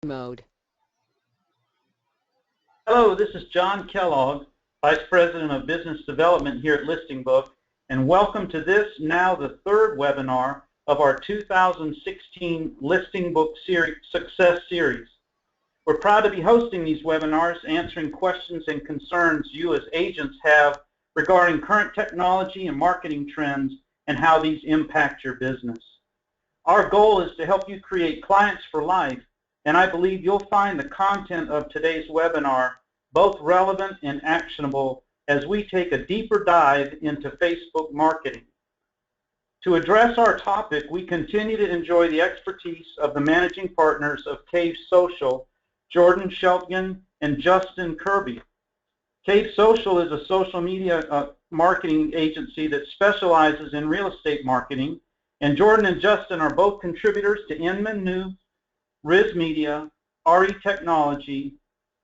mode. Hello, this is John Kellogg, Vice President of Business Development here at Listingbook, and welcome to this, now the third webinar of our 2016 Listingbook Success Series. We're proud to be hosting these webinars, answering questions and concerns you as agents have regarding current technology and marketing trends and how these impact your business. Our goal is to help you create clients for life, and I believe you'll find the content of today's webinar both relevant and actionable as we take a deeper dive into Facebook marketing. To address our topic, we continue to enjoy the expertise of the managing partners of Cave Social, Jordan Sheltgen and Justin Kirby. Cave Social is a social media marketing agency that specializes in real estate marketing, and Jordan and Justin are both contributors to Inman News, Riz Media, RE Technology,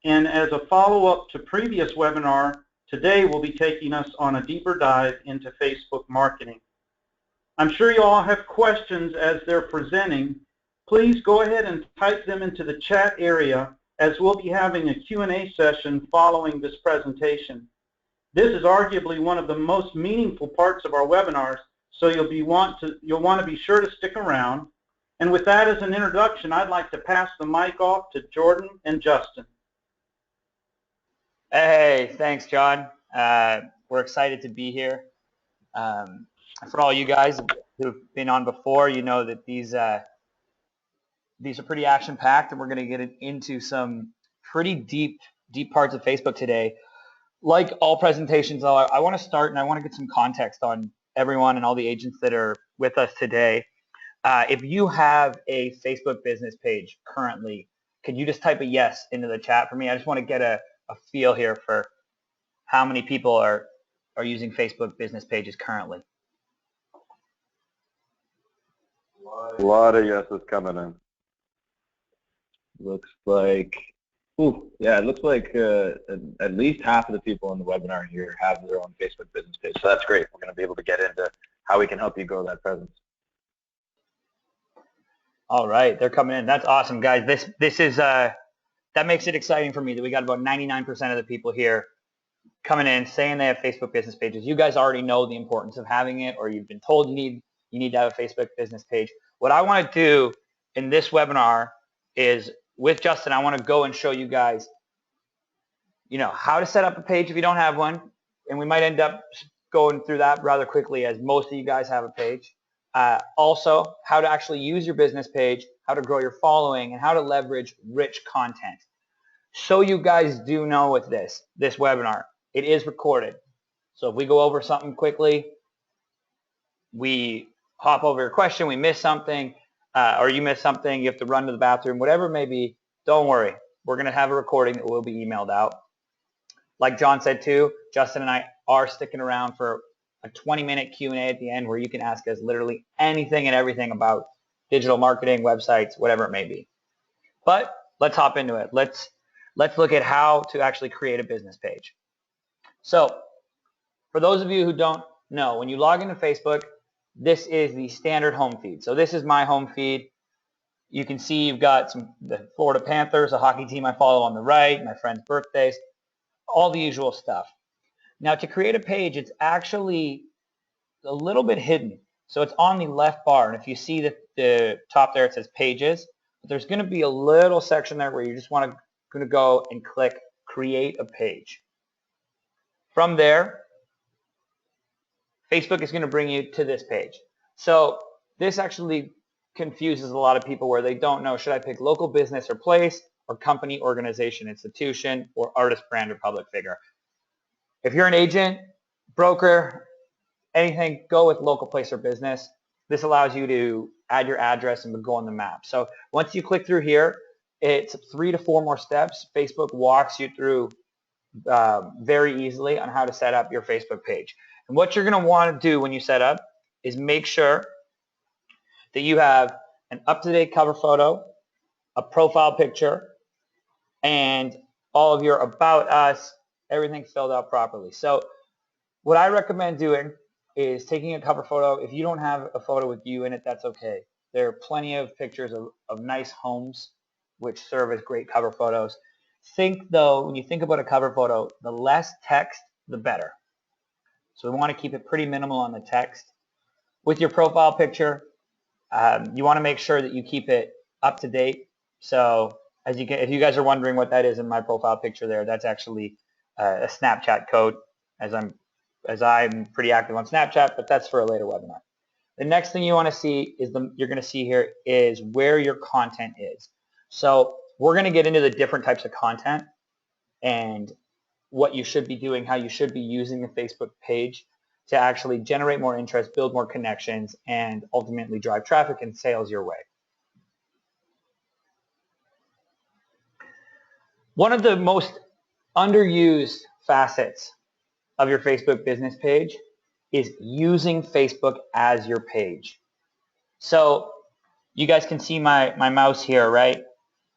and as a follow-up to previous webinar, today we'll be taking us on a deeper dive into Facebook marketing. I'm sure you all have questions as they're presenting. Please go ahead and type them into the chat area as we'll be having a Q&A session following this presentation. This is arguably one of the most meaningful parts of our webinars, so you'll want to be sure to stick around. And with that as an introduction, I'd like to pass the mic off to Jordan and Justin. Hey, thanks, John. We're excited to be here. For all you guys who've been on before, you know that these are pretty action-packed, and we're going to get into some pretty deep parts of Facebook today. Like all presentations, though, I want to start and I want to get some context on everyone and all the agents that are with us today. If you have a Facebook business page currently, could you just type a yes into the chat for me? I just want to get a feel here for how many people are using Facebook business pages currently. A lot of yeses coming in. Looks like, it looks like at least half of the people in the webinar here have their own Facebook business page. So that's great. We're going to be able to get into how we can help you grow that presence. All right, they're coming in. That's awesome, guys. This is that makes it exciting for me that we got about 99% of the people here coming in saying they have Facebook business pages. You guys already know the importance of having it, or you've been told you need to have a Facebook business page. What I want to do in this webinar is, with Justin, I want to go and show you guys, how to set up a page if you don't have one, and we might end up going through that rather quickly as most of you guys have a page. Also, how to actually use your business page, how to grow your following, and how to leverage rich content. So you guys do know with this webinar, it is recorded. So if we go over something quickly, we hop over your question, we miss something, or you miss something, you have to run to the bathroom, whatever it may be, don't worry. We're going to have a recording that will be emailed out. Like John said too, Justin and I are sticking around for a 20-minute Q&A at the end where you can ask us literally anything and everything about digital marketing, websites, whatever it may be. But let's hop into it. Let's look at how to actually create a business page. So for those of you who don't know, when you log into Facebook, this is the standard home feed. So this is my home feed. You can see you've got the Florida Panthers, a hockey team I follow on the right, my friends' birthdays, all the usual stuff. Now, to create a page, it's actually a little bit hidden. So it's on the left bar, and if you see the top there, it says Pages. But there's going to be a little section there where you just going to go and click Create a Page. From there, Facebook is going to bring you to this page. So this actually confuses a lot of people where they don't know, should I pick local business or place, or company, organization, institution, or artist, brand, or public figure? If you're an agent, broker, anything, go with local place or business. This allows you to add your address and go on the map. So once you click through here, it's 3 to 4 more steps. Facebook walks you through very easily on how to set up your Facebook page. And what you're going to want to do when you set up is make sure that you have an up-to-date cover photo, a profile picture, and all of your About Us, everything filled out properly. So what I recommend doing is taking a cover photo. If you don't have a photo with you in it, that's okay. There are plenty of pictures of nice homes which serve as great cover photos. Think though, when you think about a cover photo, the less text, the better. So we want to keep it pretty minimal on the text. With your profile picture, you want to make sure that you keep it up to date. So if you guys are wondering what that is in my profile picture there, that's actually a Snapchat code, as I'm pretty active on Snapchat, but that's for a later webinar. The next thing you want to see is you're going to see here is where your content is. So we're going to get into the different types of content and what you should be doing, how you should be using the Facebook page to actually generate more interest, build more connections, and ultimately drive traffic and sales your way. One of the most underused facets of your Facebook business page is using Facebook as your page. So you guys can see my mouse here, right?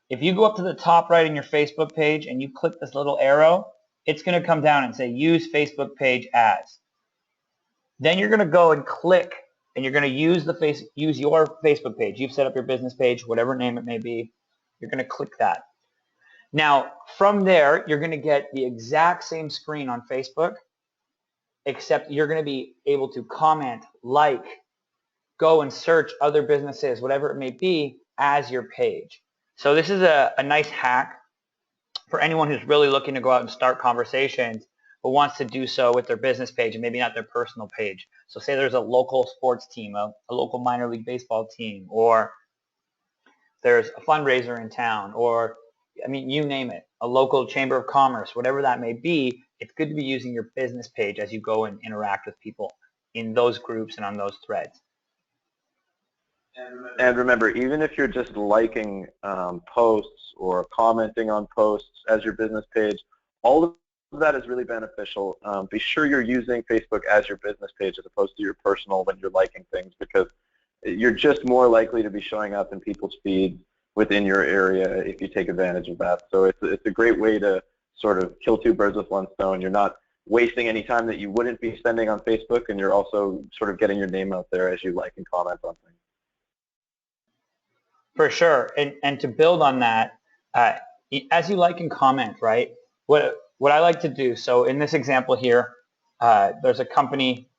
If you go up to the top right in your Facebook page and you click this little arrow, it's going to come down and say use Facebook page as. Then you're going to go and click and you're going to use your Facebook page. You've set up your business page, whatever name it may be. You're going to click that. Now, from there, you're going to get the exact same screen on Facebook, except you're going to be able to comment, like, go and search other businesses, whatever it may be, as your page. So this is a nice hack for anyone who's really looking to go out and start conversations, but wants to do so with their business page and maybe not their personal page. So say there's a local sports team, a local minor league baseball team, or there's a fundraiser in town, or I mean, you name it, a local chamber of commerce, whatever that may be, it's good to be using your business page as you go and interact with people in those groups and on those threads. And remember, even if you're just liking posts or commenting on posts as your business page, all of that is really beneficial. Be sure you're using Facebook as your business page as opposed to your personal when you're liking things, because you're just more likely to be showing up in people's feeds within your area if you take advantage of that. So it's a great way to sort of kill two birds with one stone. You're not wasting any time that you wouldn't be spending on Facebook, and you're also sort of getting your name out there as you like and comment on things. For sure, and to build on that, as you like and comment, right, what I like to do, so in this example here, there's a company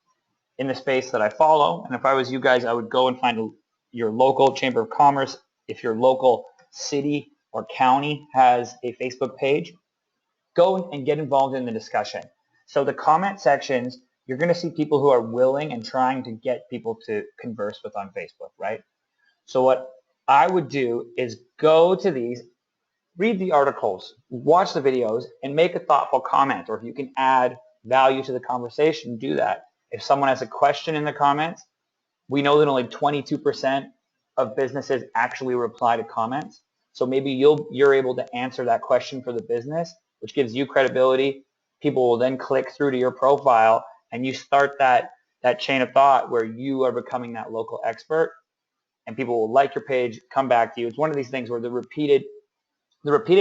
in the space that I follow, and if I was you guys, I would go and find your local chamber of commerce. If your local city or county has a Facebook page, go and get involved in the discussion. So the comment sections, you're going to see people who are willing and trying to get people to converse with on Facebook, right? So what I would do is go to these, read the articles, watch the videos, and make a thoughtful comment. Or if you can add value to the conversation, do that. If someone has a question in the comments, we know that only 22% of businesses actually reply to comments. So maybe you're able to answer that question for the business, which gives you credibility. People will then click through to your profile, and you start that chain of thought where you are becoming that local expert, and people will like your page, come back to you. It's one of these things where the repeated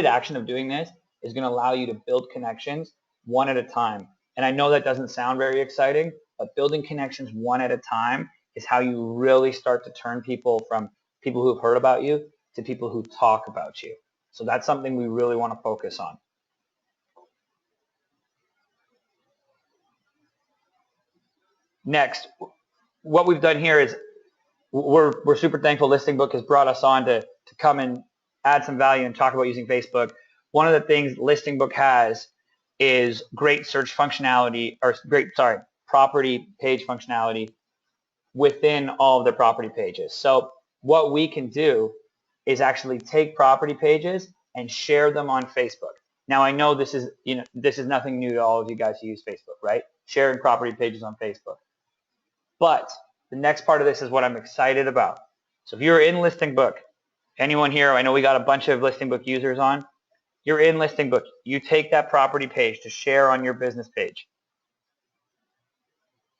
action of doing this is going to allow you to build connections one at a time. And I know that doesn't sound very exciting, but building connections one at a time is how you really start to turn people from people who've heard about you to people who talk about you. So that's something we really want to focus on. Next, what we've done here is we're super thankful Listingbook has brought us on to come and add some value and talk about using Facebook. One of the things Listingbook has is great search functionality, or property page functionality within all of the property pages. So what we can do is actually take property pages and share them on Facebook. Now I know this is nothing new to all of you guys who use Facebook, right? Sharing property pages on Facebook. But the next part of this is what I'm excited about. So if you're in Listingbook, anyone here, I know we got a bunch of Listingbook users on, you're in Listingbook, you take that property page to share on your business page,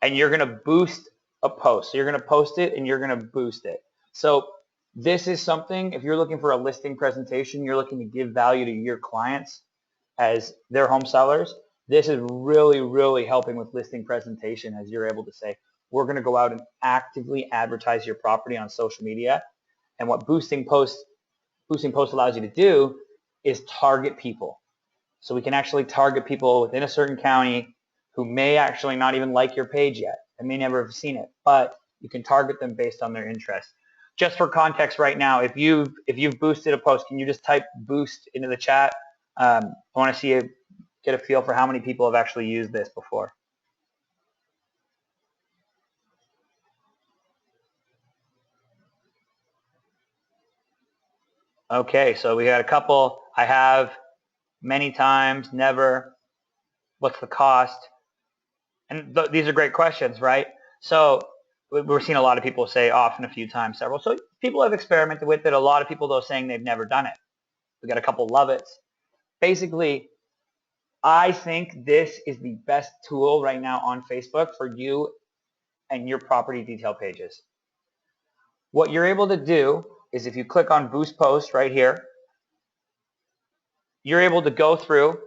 and you're going to boost a post. So you're going to post it and you're going to boost it. So this is something, if you're looking for a listing presentation, you're looking to give value to your clients as their home sellers, this is really, really helping with listing presentation, as you're able to say, we're going to go out and actively advertise your property on social media. And what boosting boosting posts allows you to do is target people. So we can actually target people within a certain county who may actually not even like your page yet and may never have seen it, but you can target them based on their interests. Just for context right now, if you've boosted a post, can you just type boost into the chat? I want to see you get a feel for how many people have actually used this before. Okay, so we got a couple. I have, many times, never, what's the cost? And these are great questions, right? So we're seeing a lot of people say often, a few times, several. So people have experimented with it. A lot of people, though, saying they've never done it. We got a couple love it. Basically, I think this is the best tool right now on Facebook for you and your property detail pages. What you're able to do is if you click on Boost Post right here, you're able to go through,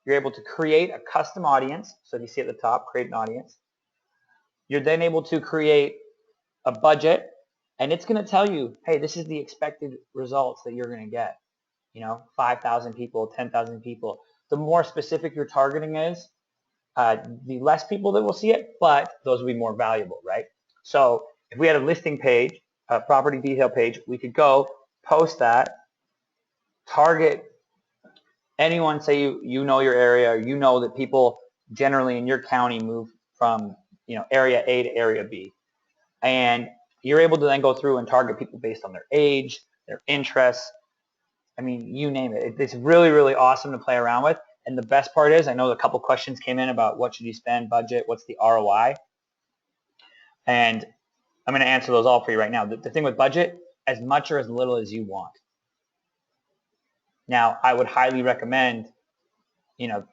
you're able to create a custom audience. So if you see at the top, create an audience. You're then able to create a budget, and it's going to tell you, hey, this is the expected results that you're going to get. 5,000 people, 10,000 people. The more specific your targeting is, the less people that will see it, but those will be more valuable, right? So if we had a listing page, a property detail page, we could go post that, target anyone, say you know your area, or you know that people generally in your county move from area A to area B, and you're able to then go through and target people based on their age, their interests. I mean, you name it. It's really, really awesome to play around with. And the best part is, I know a couple questions came in about what should you spend, budget, what's the ROI, and I'm going to answer those all for you right now. The thing with budget, as much or as little as you want. Now, I would highly recommend, $10,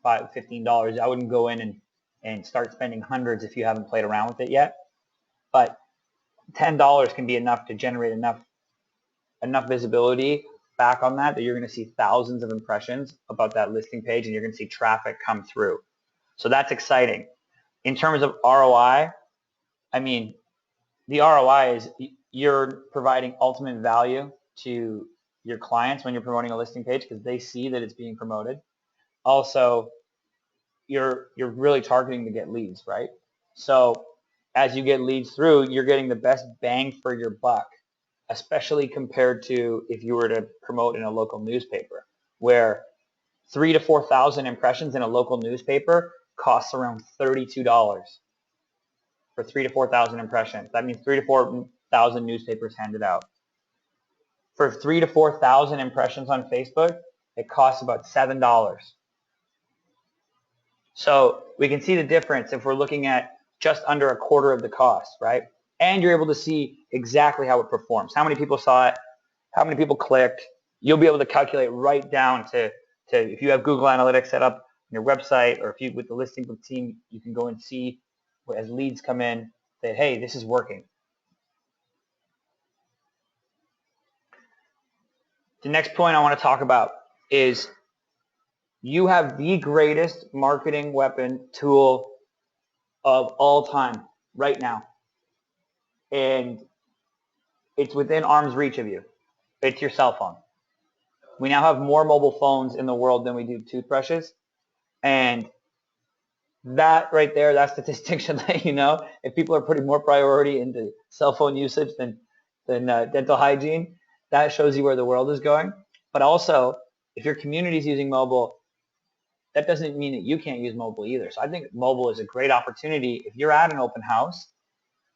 $15. I wouldn't go in and start spending hundreds if you haven't played around with it yet. But $10 can be enough to generate enough visibility back on that you're going to see thousands of impressions about that listing page, and you're going to see traffic come through. So that's exciting. In terms of ROI, I mean, the ROI is you're providing ultimate value to your clients when you're promoting a listing page because they see that it's being promoted. Also, you're really targeting to get leads, right? So as you get leads through, you're getting the best bang for your buck, especially compared to if you were to promote in a local newspaper, where 3,000 to 4,000 impressions in a local newspaper costs around $32 for 3,000 to 4,000 impressions. That means 3,000 to 4,000 newspapers handed out. For 3,000 to 4,000 impressions on Facebook, it costs about $7. So we can see the difference if we're looking at just under a quarter of the cost, right? And you're able to see exactly how it performs. How many people saw it? How many people clicked? You'll be able to calculate right down to if you have Google Analytics set up on your website, or if you with the Listingbook team, you can go and see as leads come in that, hey, this is working. The next point I want to talk about is you have the greatest marketing weapon tool of all time right now. And it's within arm's reach of you. It's your cell phone. We now have more mobile phones in the world than we do toothbrushes. And that right there, that statistic should let you know if people are putting more priority into cell phone usage than dental hygiene. That shows you where the world is going. But also, if your community is using mobile, that doesn't mean that you can't use mobile either. So I think mobile is a great opportunity. If you're at an open house,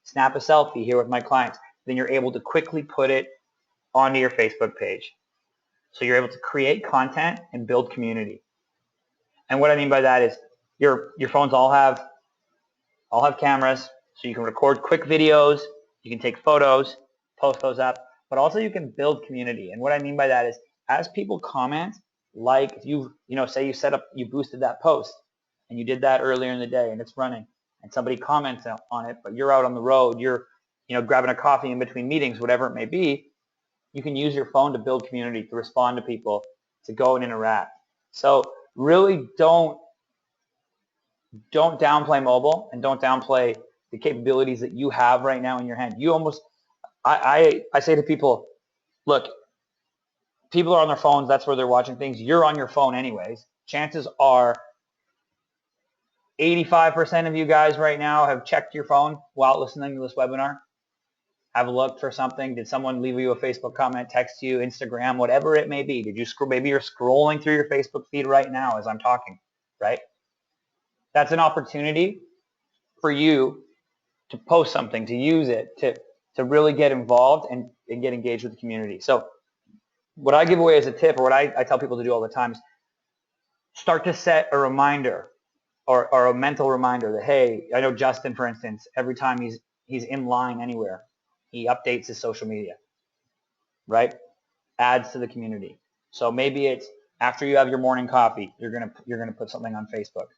snap a selfie here with my clients, then you're able to quickly put it onto your Facebook page. So you're able to create content and build community. And what I mean by that is your phones all have cameras, so you can record quick videos, you can take photos, post those up, but also you can build community. And what I mean by that is as people comment, like if say you boosted that post and you did that earlier in the day and it's running and somebody comments on it, but you're out on the road, you're grabbing a coffee in between meetings, whatever it may be, you can use your phone to build community, to respond to people, to go and interact. So really don't downplay mobile, and don't downplay the capabilities that you have right now in your hand. I say to people, look, people are on their phones. That's where they're watching things. You're on your phone anyways. Chances are 85% of you guys right now have checked your phone while listening to this webinar. Have a look for something. Did someone leave you a Facebook comment, text you, Instagram, whatever it may be? Did you scroll? Maybe you're scrolling through your Facebook feed right now as I'm talking, right? That's an opportunity for you to post something, to use it, to really get involved and get engaged with the community. So what I give away as a tip, or what I tell people to do all the time, is start to set a reminder or a mental reminder that, hey, I know Justin, for instance, every time he's in line anywhere, he updates his social media, right? Adds to the community. So maybe it's after you have your morning coffee, you're gonna put something on Facebook,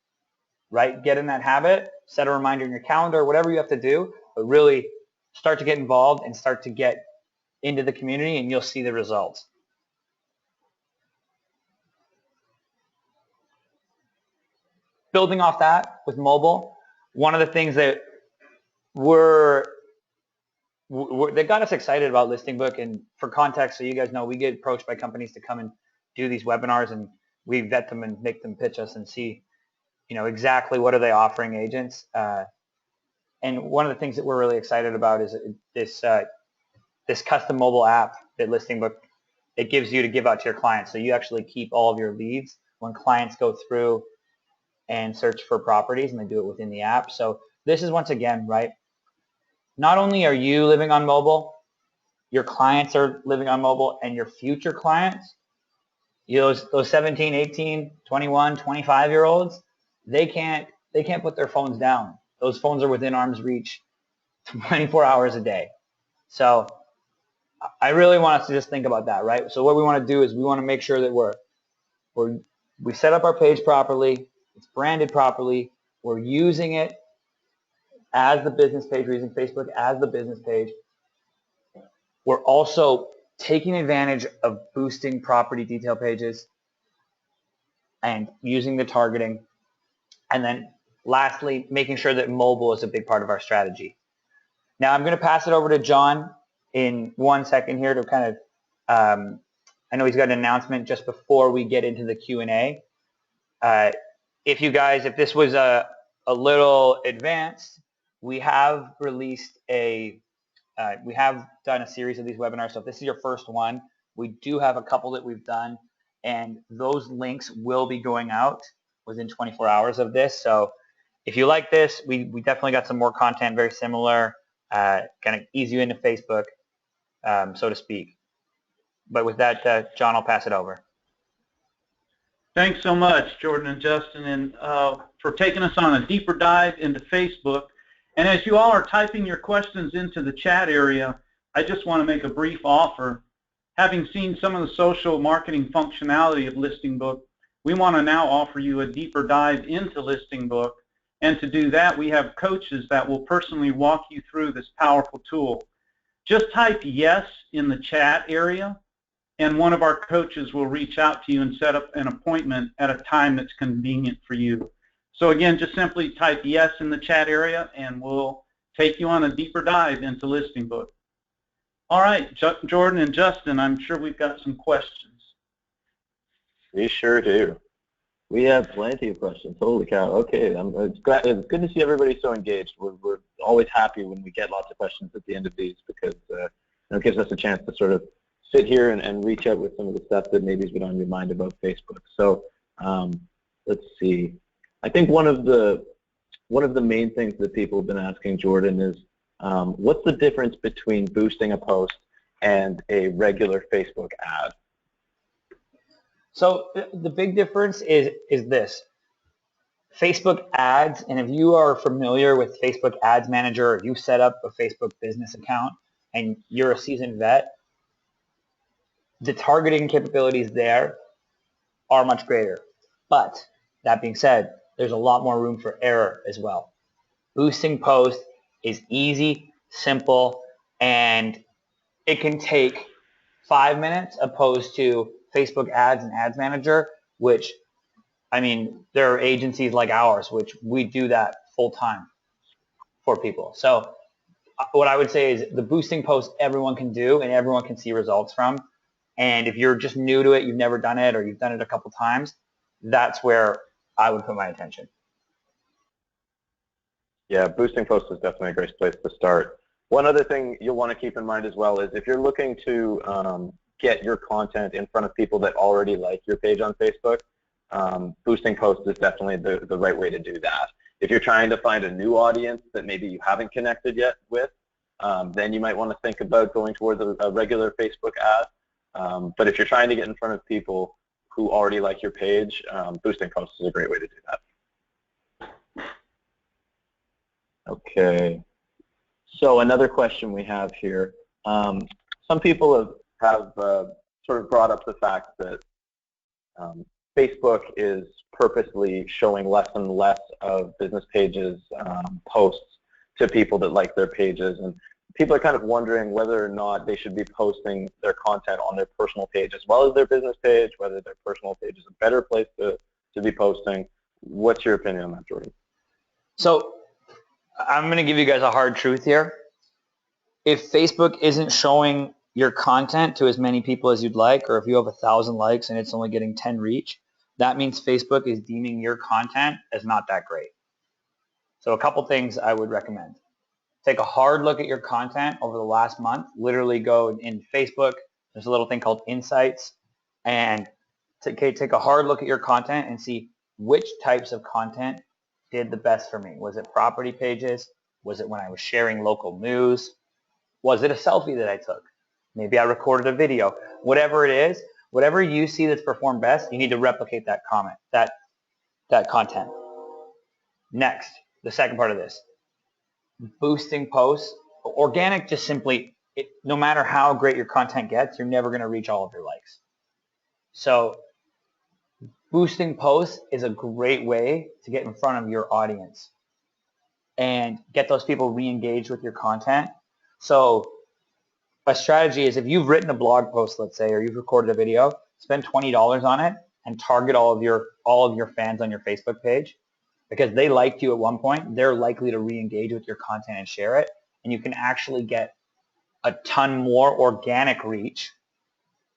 right? Get in that habit, set a reminder in your calendar, whatever you have to do, but really start to get involved and start to get into the community, and you'll see the results. Building off that with mobile, one of the things that that got us excited about Listingbook, and for context, so you guys know, we get approached by companies to come and do these webinars, and we vet them and make them pitch us and see, exactly what are they offering agents. And one of the things that we're really excited about is this custom mobile app that Listingbook, it gives you to give out to your clients. So you actually keep all of your leads when clients go through and search for properties, and they do it within the app. So this is, once again, right, not only are you living on mobile, your clients are living on mobile, and your future clients, those 17, 18, 21, 25-year-olds, they can't put their phones down. Those phones are within arm's reach 24 hours a day. So I really want us to just think about that, right? So what we want to do is we want to make sure that we set up our page properly, it's branded properly, we're using it as the business page, we're using Facebook as the business page. We're also taking advantage of boosting property detail pages and using the targeting. And then lastly, making sure that mobile is a big part of our strategy. Now I'm going to pass it over to John in 1 second here to kind of, I know he's got an announcement just before we get into the Q&A. If this was a little advanced, we have released we have done a series of these webinars. So if this is your first one, we do have a couple that we've done, and those links will be going out within 24 hours of this. So if you like this, we definitely got some more content very similar, kind of ease you into Facebook, so to speak. But with that, John, I'll pass it over. Thanks so much, Jordan and Justin, and for taking us on a deeper dive into Facebook. And as you all are typing your questions into the chat area, I just want to make a brief offer. Having seen some of the social marketing functionality of Listingbook, we want to now offer you a deeper dive into Listingbook. And to do that, we have coaches that will personally walk you through this powerful tool. Just type yes in the chat area, and one of our coaches will reach out to you and set up an appointment at a time that's convenient for you. So again, just simply type yes in the chat area, and we'll take you on a deeper dive into Listingbook. All right, Jordan and Justin, I'm sure we've got some questions. We sure do. We have plenty of questions. Holy cow. Okay, it's good to see everybody so engaged. We're always happy when we get lots of questions at the end of these, because it gives us a chance to sort of sit here and reach out with some of the stuff that maybe has been on your mind about Facebook. So let's see. I think one of the main things that people have been asking Jordan is, what's the difference between boosting a post and a regular Facebook ad? So the big difference is this. Facebook ads, and if you are familiar with Facebook Ads Manager, or you set up a Facebook business account and you're a seasoned vet, the targeting capabilities there are much greater. But that being said, there's a lot more room for error as well. Boosting posts is easy, simple, and it can take 5 minutes opposed to Facebook Ads and Ads Manager, which, I mean, there are agencies like ours, which we do that full time for people. So what I would say is the boosting post everyone can do and everyone can see results from. And if you're just new to it, you've never done it, or you've done it a couple times, that's where I would put my attention. Yeah, boosting posts is definitely a great place to start. One other thing you'll want to keep in mind as well is if you're looking to get your content in front of people that already like your page on Facebook, boosting posts is definitely the right way to do that. If you're trying to find a new audience that maybe you haven't connected yet with, then you might want to think about going towards a regular Facebook ad. But if you're trying to get in front of people who already like your page, boosting posts is a great way to do that. Okay, so another question we have here. Some people have sort of brought up the fact that Facebook is purposely showing less and less of business pages posts to people that like their pages, and people are kind of wondering whether or not they should be posting their content on their personal page as well as their business page, whether their personal page is a better place to be posting. What's your opinion on that, Jordan? So I'm going to give you guys a hard truth here. If Facebook isn't showing your content to as many people as you'd like, or if you have 1,000 likes and it's only getting 10 reach, that means Facebook is deeming your content as not that great. So a couple things I would recommend. Take a hard look at your content over the last month. Literally go in Facebook. There's a little thing called Insights. And take a hard look at your content and see which types of content did the best for me. Was it property pages? Was it when I was sharing local news? Was it a selfie that I took? Maybe I recorded a video. Whatever it is, whatever you see that's performed best, you need to replicate that content. Next, the second part of this, boosting posts. Organic just simply, no matter how great your content gets, you're never going to reach all of your likes. So boosting posts is a great way to get in front of your audience and get those people re-engaged with your content. So a strategy is if you've written a blog post, let's say, or you've recorded a video, spend $20 on it and target all of your fans on your Facebook page, because they liked you at one point. They're likely to re-engage with your content and share it, and you can actually get a ton more organic reach.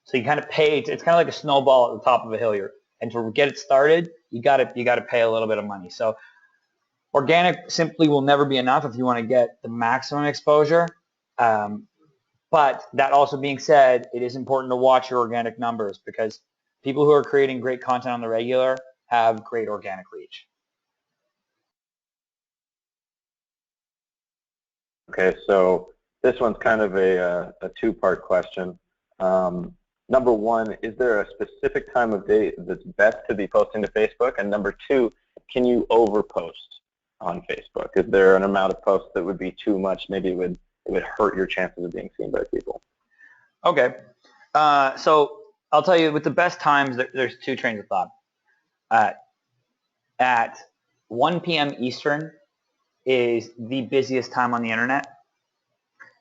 So you kind of pay. It's kind of like a snowball at the top of a hill here, and to get it started, you got to pay a little bit of money. So organic simply will never be enough if you want to get the maximum exposure. But that also being said, it is important to watch your organic numbers, because people who are creating great content on the regular have great organic reach. Okay, so this one's kind of a two-part question. Number one, is there a specific time of day that's best to be posting to Facebook? And number two, can you overpost on Facebook? Is there an amount of posts that would be too much? Maybe it would hurt your chances of being seen by people. Okay, so I'll tell you, with the best times, there's two trains of thought. At 1 p.m. Eastern is the busiest time on the internet,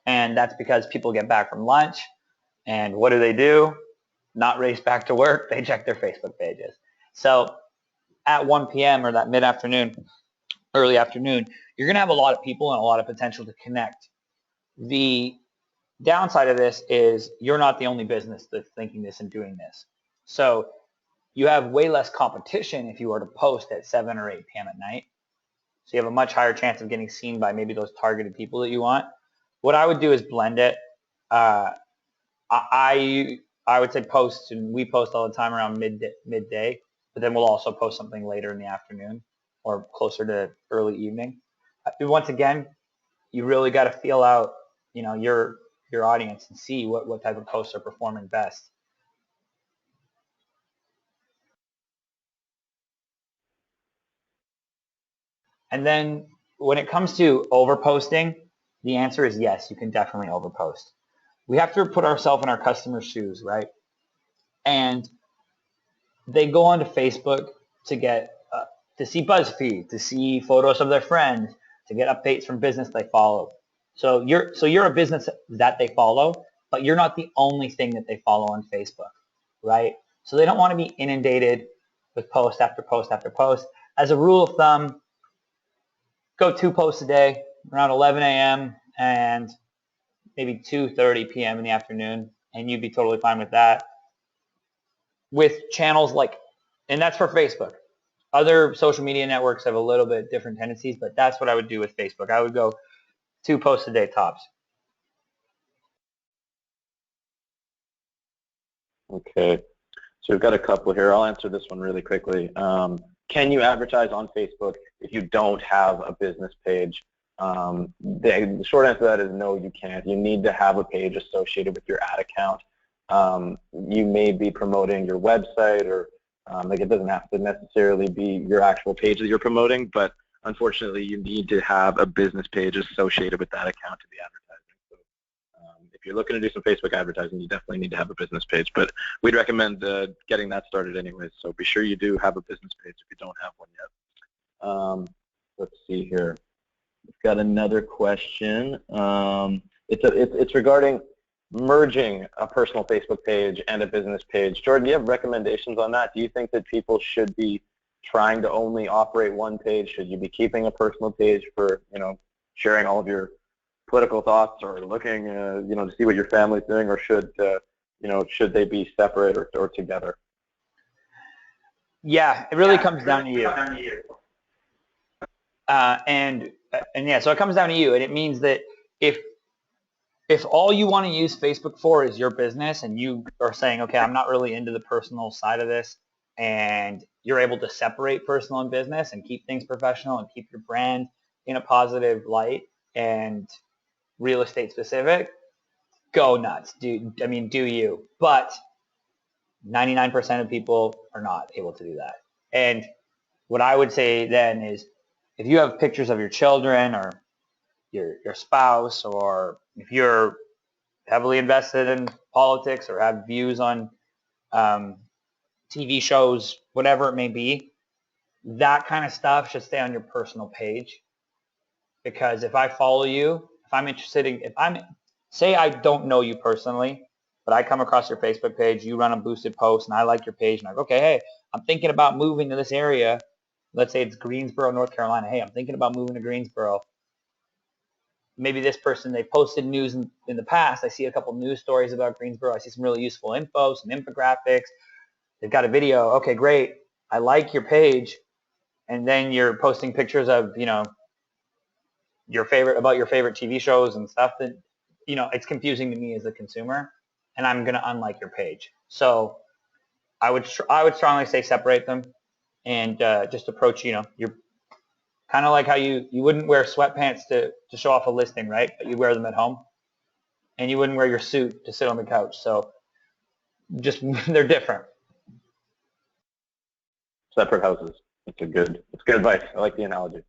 and that's because people get back from lunch, and what do? Not race back to work, they check their Facebook pages. So at 1 p.m. or that mid-afternoon, early afternoon, you're going to have a lot of people and a lot of potential to connect. The downside of this is you're not the only business that's thinking this and doing this. So you have way less competition if you were to post at 7 or 8 p.m. at night. So you have a much higher chance of getting seen by maybe those targeted people that you want. What I would do is blend it. I would say post, and we post all the time around midday, but then we'll also post something later in the afternoon or closer to early evening. Once again, you really got to feel out, your audience and see what type of posts are performing best. And then when it comes to overposting, the answer is yes, you can definitely overpost. We have to put ourselves in our customers' shoes, right? And they go onto Facebook to see BuzzFeed, to see photos of their friends, to get updates from business they follow. So you're a business that they follow, but you're not the only thing that they follow on Facebook, right? So they don't want to be inundated with post after post after post. As a rule of thumb, go 2 posts a day around 11 a.m. and maybe 2:30 p.m. in the afternoon, and you'd be totally fine with that. with channels like, and that's for Facebook. Other social media networks have a little bit different tendencies, but that's what I would do with Facebook. I would go 2 posts a day tops. Okay, so we've got a couple here. I'll answer this one really quickly. Can you advertise on Facebook if you don't have a business page? The short answer to that is no, you can't. You need to have a page associated with your ad account. You may be promoting your website, or like it doesn't have to necessarily be your actual page that you're promoting, but unfortunately you need to have a business page associated with that account to be advertising. So if you're looking to do some Facebook advertising, you definitely need to have a business page, but we'd recommend getting that started anyways. So be sure you do have a business page if you don't have one yet. Let's see here. We've got another question. It's regarding merging a personal Facebook page and a business page. Jordan, do you have recommendations on that? Do you think that people should be trying to only operate one page? Should you be keeping a personal page for, sharing all of your political thoughts, or looking, to see what your family's doing, or should they be separate or together? Yeah, it really comes down to you. And yeah, so it comes down to you, and it means that if all you want to use Facebook for is your business, and you are saying, okay, I'm not really into the personal side of this, and you're able to separate personal and business and keep things professional and keep your brand in a positive light and real estate specific, go nuts, dude. I mean, do you? But 99% of people are not able to do that. And what I would say then is, if you have pictures of your children or your spouse, or if you're heavily invested in politics or have views on TV shows, whatever it may be, that kind of stuff should stay on your personal page. Because if I follow you, if I'm interested in, say I don't know you personally, but I come across your Facebook page, you run a boosted post, and I like your page, and I go, okay, hey, I'm thinking about moving to this area. Let's say it's Greensboro, North Carolina. Hey, I'm thinking about moving to Greensboro. Maybe this person, they posted news in the past. I see a couple news stories about Greensboro. I see some really useful info, some infographics. They've got a video. Okay, great. I like your page. And then you're posting pictures of, your favorite TV shows and stuff that, it's confusing to me as a consumer, and I'm going to unlike your page. So I would strongly say separate them, and just approach, you're kind of like how you wouldn't wear sweatpants to show off a listing, right? But you wear them at home, and you wouldn't wear your suit to sit on the couch. So just, they're different. Separate houses. It's good advice. I like the analogy.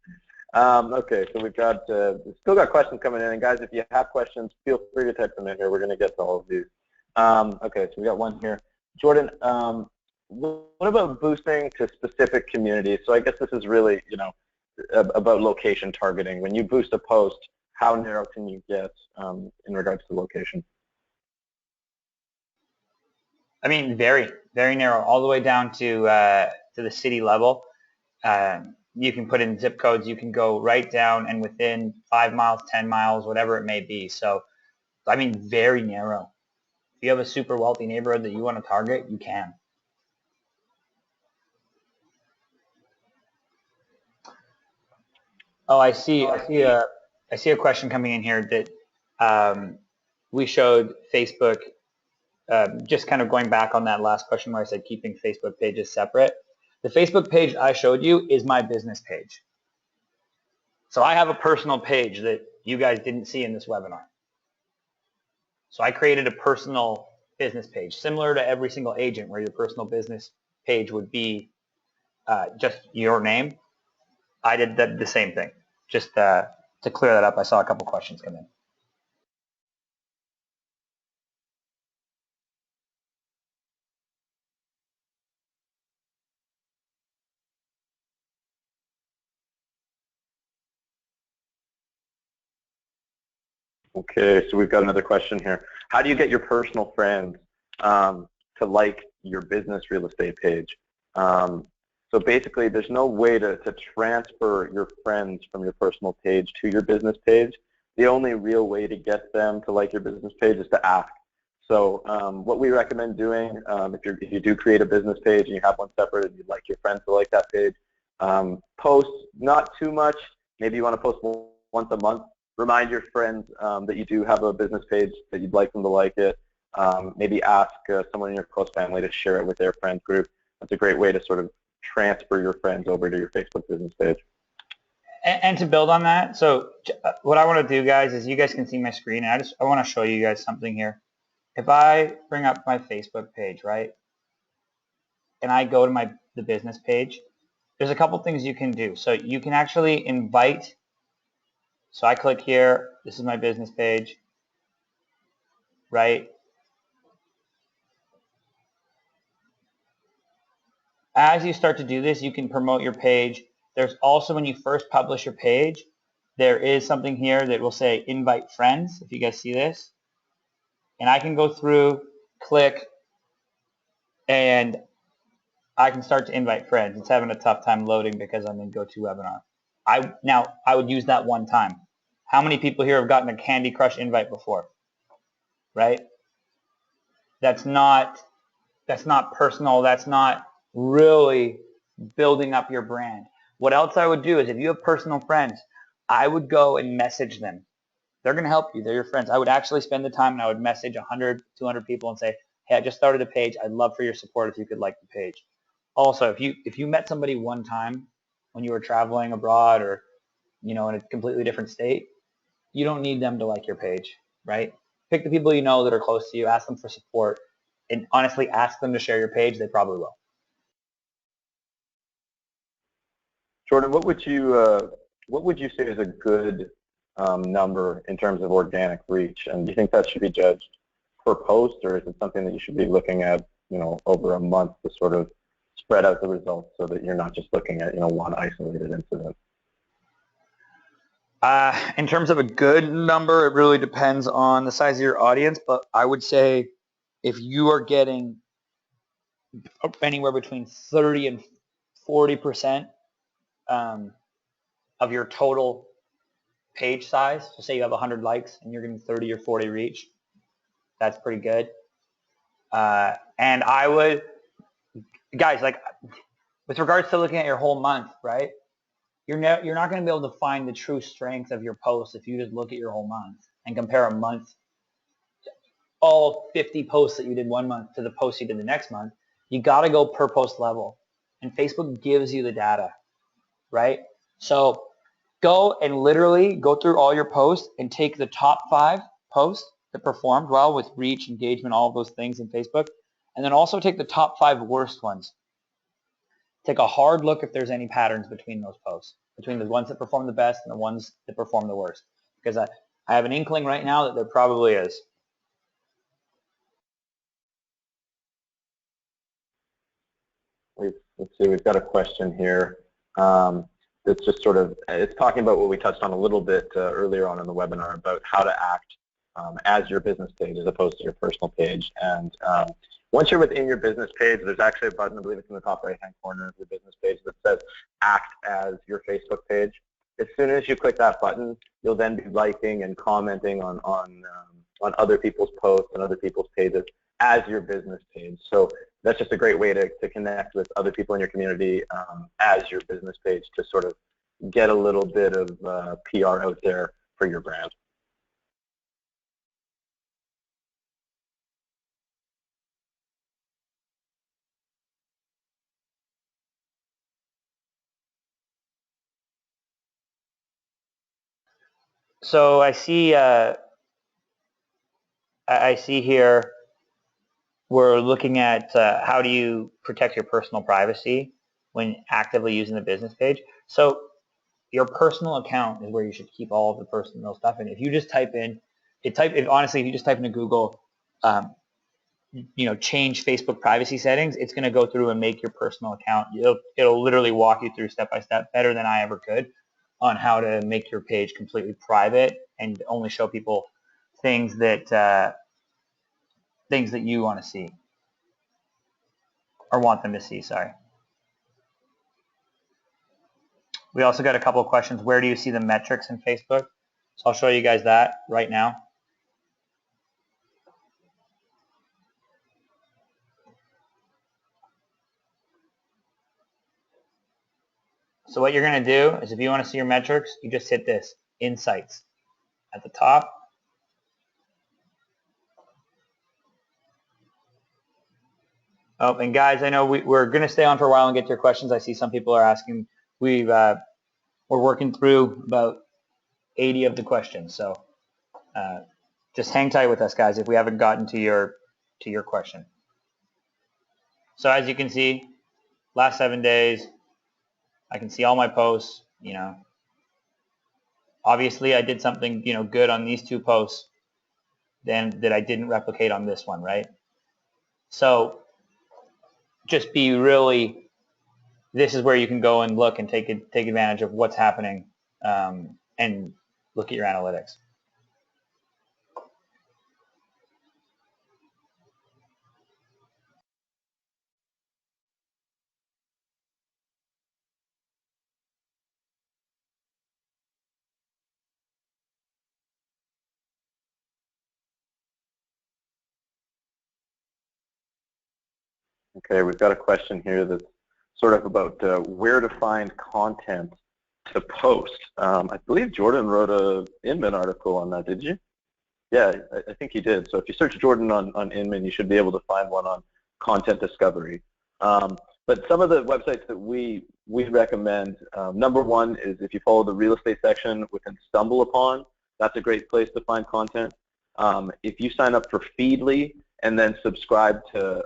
Okay, so we've still got questions coming in, and guys, if you have questions, feel free to type them in here. We're going to get to all of these. Okay, so we got one here. Jordan, what about boosting to specific communities? So I guess this is really, about location targeting. When you boost a post, how narrow can you get in regards to location? I mean, very, very narrow, all the way down to the city level. You can put in zip codes. You can go right down and within 5 miles, 10 miles, whatever it may be. So, I mean, very narrow. If you have a super wealthy neighborhood that you want to target, you can. Oh, I see a question coming in here that we showed Facebook. Just kind of going back on that last question where I said keeping Facebook pages separate. The Facebook page I showed you is my business page. So I have a personal page that you guys didn't see in this webinar. So I created a personal business page, similar to every single agent, where your personal business page would be just your name. I did the same thing. Just to clear that up, I saw a couple questions come in. Okay, so we've got another question here. How do you get your personal friends to like your business real estate page? So basically, there's no way to transfer your friends from your personal page to your business page. The only real way to get them to like your business page is to ask. So what we recommend doing, if you do create a business page and you have one separate and you'd like your friends to like that page, post not too much. Maybe you want to post once a month. Remind your friends that you do have a business page, that you'd like them to like it. Maybe ask someone in your close family to share it with their friend group. That's a great way to sort of transfer your friends over to your Facebook business page. And to build on that, so what I want to do, guys, is you guys can see my screen, and I want to show you guys something here. If I bring up my Facebook page, right, and I go to the business page, there's a couple things you can do. So you can actually invite. So I click here. This is my business page, right? As you start to do this, you can promote your page. There's also, when you first publish your page, there is something here that will say invite friends, if you guys see this. And I can go through, click, and I can start to invite friends. It's having a tough time loading because I'm in GoToWebinar. Now, I would use that one time. How many people here have gotten a Candy Crush invite before? Right? That's not personal. That's not really building up your brand. What else I would do is, if you have personal friends, I would go and message them. They're going to help you. They're your friends. I would actually spend the time and I would message 100, 200 people and say, hey, I just started a page. I'd love for your support if you could like the page. Also, if you met somebody one time when you were traveling abroad or, you know, in a completely different state, you don't need them to like your page, right? Pick the people you know that are close to you, ask them for support, and honestly ask them to share your page. They probably will. Jordan, what would you say is a good number in terms of organic reach? And do you think that should be judged per post, or is it something that you should be looking at, you know, over a month to sort of spread out the results so that you're not just looking at, you know, one isolated incident? In terms of a good number, it really depends on the size of your audience, but I would say if you are getting anywhere between 30 and 40% of your total page size, so say you have 100 likes and you're getting 30 or 40 reach, that's pretty good. And I would, guys, like with regards to looking at your whole month, right? You're not going to be able to find the true strength of your posts if you just look at your whole month and compare a month, all 50 posts that you did one month to the posts you did the next month. You got to go per post level, and Facebook gives you the data, right? So go and literally go through all your posts and take the top 5 posts that performed well with reach, engagement, all of those things in Facebook, and then also take the top 5 worst ones. Take a hard look if there's any patterns between those posts, between the ones that perform the best and the ones that perform the worst. Because I have an inkling right now that there probably is. Let's see, we've got a question here. It's just sort of, it's talking about what we touched on a little bit earlier on in the webinar about how to act as your business page as opposed to your personal page. And once you're within your business page, there's actually a button, I believe it's in the top right-hand corner of your business page, that says Act as your Facebook page. As soon as you click that button, you'll then be liking and commenting on other people's posts and other people's pages as your business page. So that's just a great way to connect with other people in your community as your business page, to sort of get a little bit of PR out there for your brand. So I see here we're looking at how do you protect your personal privacy when actively using the business page. So your personal account is where you should keep all of the personal stuff in. If you just type in, honestly, if you just type into Google, you know, change Facebook privacy settings, it's going to go through and make your personal account. It'll literally walk you through step by step, better than I ever could, on how to make your page completely private and only show people things that you want to see or want them to see. Sorry. We also got a couple of questions. Where do you see the metrics in Facebook? So I'll show you guys that right now. So what you're going to do is if you want to see your metrics, you just hit this, Insights, at the top. Oh, and guys, I know we're going to stay on for a while and get to your questions. I see some people are asking. We're working through about 80 of the questions, so just hang tight with us, guys, if we haven't gotten to your question. So as you can see, last 7 days, I can see all my posts. Obviously I did something good on these 2 posts then that I didn't replicate on this one, right? So just be really, this is where you can go and look and take advantage of what's happening and look at your analytics. Okay, we've got a question here that's sort of about where to find content to post. I believe Jordan wrote a Inman article on that, did you? Yeah, I think he did. So if you search Jordan on Inman, you should be able to find one on content discovery. But some of the websites that we recommend, number one is if you follow the real estate section within StumbleUpon, that's a great place to find content. If you sign up for Feedly and then subscribe to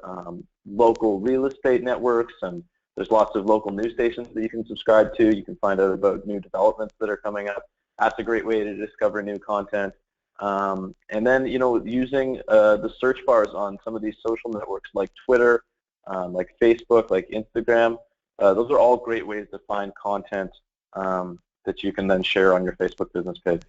local real estate networks, and there's lots of local news stations that you can subscribe to, you can find out about new developments that are coming up. That's a great way to discover new content. And then, using the search bars on some of these social networks like Twitter, like Facebook, like Instagram, those are all great ways to find content that you can then share on your Facebook business page.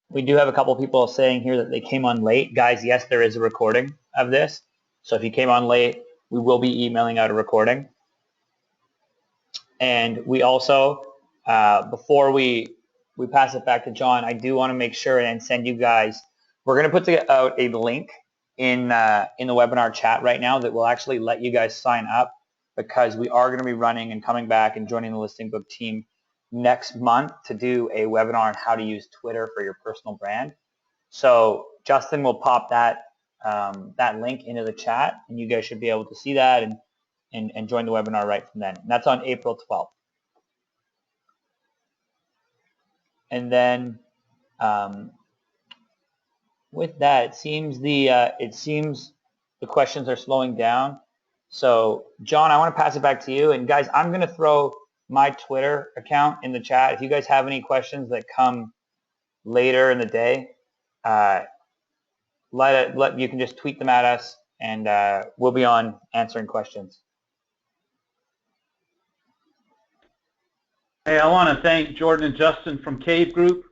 We do have a couple people saying here that they came on late. Guys, yes, there is a recording of this. So if you came on late, we will be emailing out a recording. And we also, before we pass it back to John, I do want to make sure and send you guys, we're going to put out a link in the webinar chat right now that will actually let you guys sign up, because we are going to be running and coming back and joining the Listingbook team next month to do a webinar on how to use Twitter for your personal brand. So Justin will pop that link into the chat, and you guys should be able to see that and join the webinar right from then. And that's on April 12th. And then with that, it seems the questions are slowing down. So John, I want to pass it back to you. And guys, I'm going to throw my Twitter account in the chat. If you guys have any questions that come later in the day, you can just tweet them at us, and we'll be on answering questions. Hey, I want to thank Jordan and Justin from Cave Group,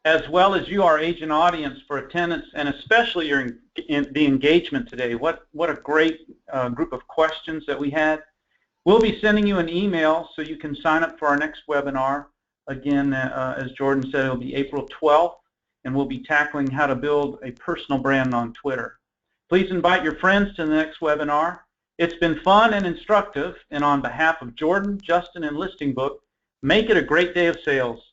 as well as you, our agent audience, for attendance and especially the engagement today. What a great group of questions that we had. We'll be sending you an email so you can sign up for our next webinar. Again, as Jordan said, it'll be April 12th, and we'll be tackling how to build a personal brand on Twitter. Please invite your friends to the next webinar. It's been fun and instructive, and on behalf of Jordan, Justin, and Listingbook, make it a great day of sales.